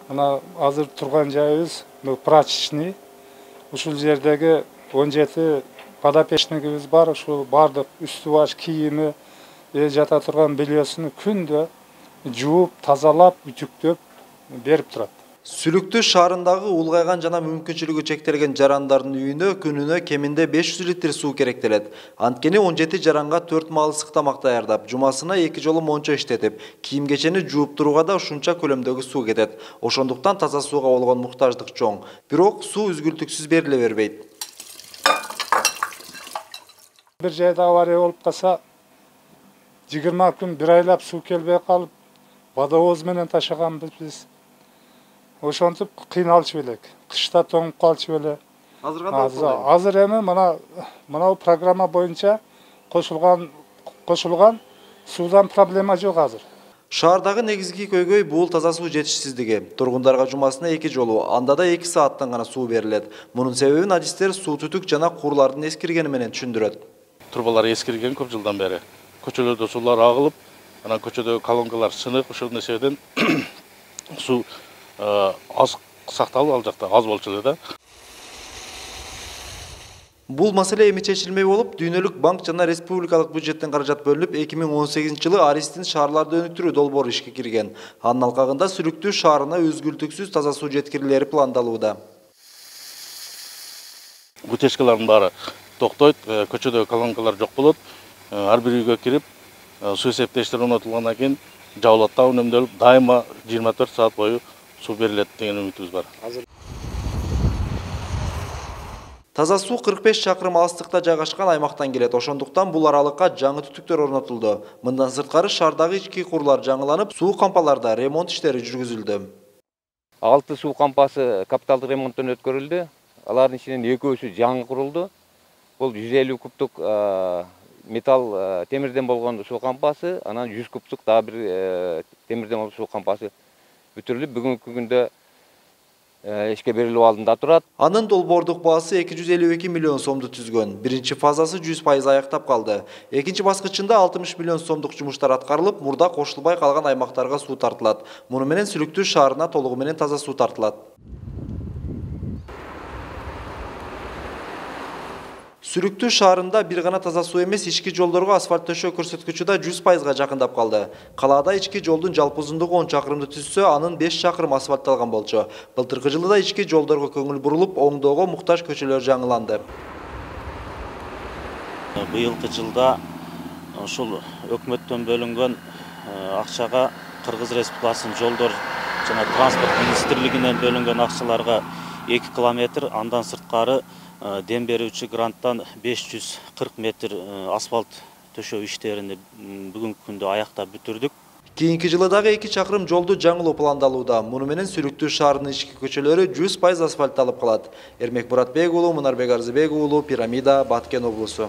Мына азыр турган жайыбыз прачечный. Ушул жердеги 17 подопечныгыбыз бар. Ушул бардык үстү баш кийими, жата турган бельесин күндө жууп, тазалап, ütүктөп берип турат. Сүлүктүү шаарындагы улгайган жана мүмкүнчүлүгү чектелген жарандардын үйүнө күнүнө кеминде 500 литр суу керектелет. Анткени 17 жаранга 4 маал ысык тамак даярдап, жумасына 2 жолу мончо иштетип, кийим-кечени жууп турууга да ушунча көлөмдөгү суу кетет. Ошондуктан таза сууга болгон муктаждык чоң. Бирок суу үзгүлтүксүз бериле бербейт. Бир жайда авария болуп калса, 20 күн, 1 айлап суу келбей калып, водовоз менен ташыганбыз биз. Ошентип кыйналчу элек. Кышта тоңуп калчу эле. Азыр эми мына программа боюнча кошулган суудан проблема жок азыр. Шаардагы негизги көйгөй бул таза суу жетишсиздиги. Тургундарга жумасына 2 жолу, анда да 2 сааттан гана суу берилет. Мунун себебин адистер суу түтүк жана курлардын эскиргени менен түшүндүрөт. Турбалар эскирген көп жылдан бери. Көчөлөрдө суулар агылып, анан көчөдөгү колонкалар сынык, ошол нерседен суу аз сакталып, ал жакта аз болчу эле да. Бул маселе эми чечилмей болуп, дүйнөлүк банк жана республикалык бюджеттен каражат бөлүнүп, 2018-жылы Аристин шаарларды өнүктүрүү долбоору ишке кирген. Анын алкагында Сүлүктүү шаарына үзгүлтүксүз таза суу жеткирилери пландалууда. Утечкалардын баары токтойт, көчөдөгү колонкалар жок болот. Ар бир үйгө кирип, суу эсептегичтер орнотулгандан кийин жабылат да, үнөмдөлүп, дайыма 24 саат бою суу берилет деген үмүтүбүз бар. Таза суу 45 чакырым алыстыкта жайгашкан аймактан келет. Ошондуктан бул аралыкка жаңы түтүктөр орнотулду. Мындан сырткары шаардагы ички курлар жаңыланып, суу кампаларда ремонт иштери жүргүзүлдү. 6 суу кампасы капиталдык ремонттон өткөрүлдү. Алардын ичинен 2-сү жаңы курулду. Бул 150 кубтук металл темирден болгон суу кампасы, анан 100 кубтук дагы бир темирден болгон суу кампасы бүтүрүлүп, бүгүнкү күндө ишке берилүү алдында турат. Анын долбоордук баасы 252 миллион сомду түзгөн. Биринчи фазасы 100% аяктап калды. Экинчи баскычында 60 миллион сомдук жумуштар аткарылып, мурда кошулбай калган аймактарга суу тартылат. Муну менен Сүлүктүү шаарына толугу менен таза суу тартылат. Сүлүктүү шаарында бир гана таза суу эмес, ички жолдорго асфальт төшөө көрсөткүчү да 100%га жакындап калды. Калаада ички жолдун жалпы узундугу 10 чакырымды түзсө, анын 5 чакырым асфальтталган болчу. Былтыркы жылы да ички жолдорго көңүл бурулуп, оңдоого муктаж көчөлөр жаңыланды. Быйылкы жылда ушул өкмөттөн бөлүнгөн акчага Кыргыз Республикасынын жолдор жана транспорт министрлигинен бөлүнгөн акчаларга 2 километр, андан сырткары дем берүүчү гранттан 540 метр асфальт төшөө иштерин бүгүнкү күндө аяктап бүтүрдүк. Кийинки жылы дагы 2 чакырым жолду жаңылоо пландалууда. Муну менен Сүлүктүү шаарынын ички көчөлөрү 100% асфальтталып калат. Эрмек Буратбек уулу, Мунарбек Арзыбек уулу, Пирамида, Баткен облусу.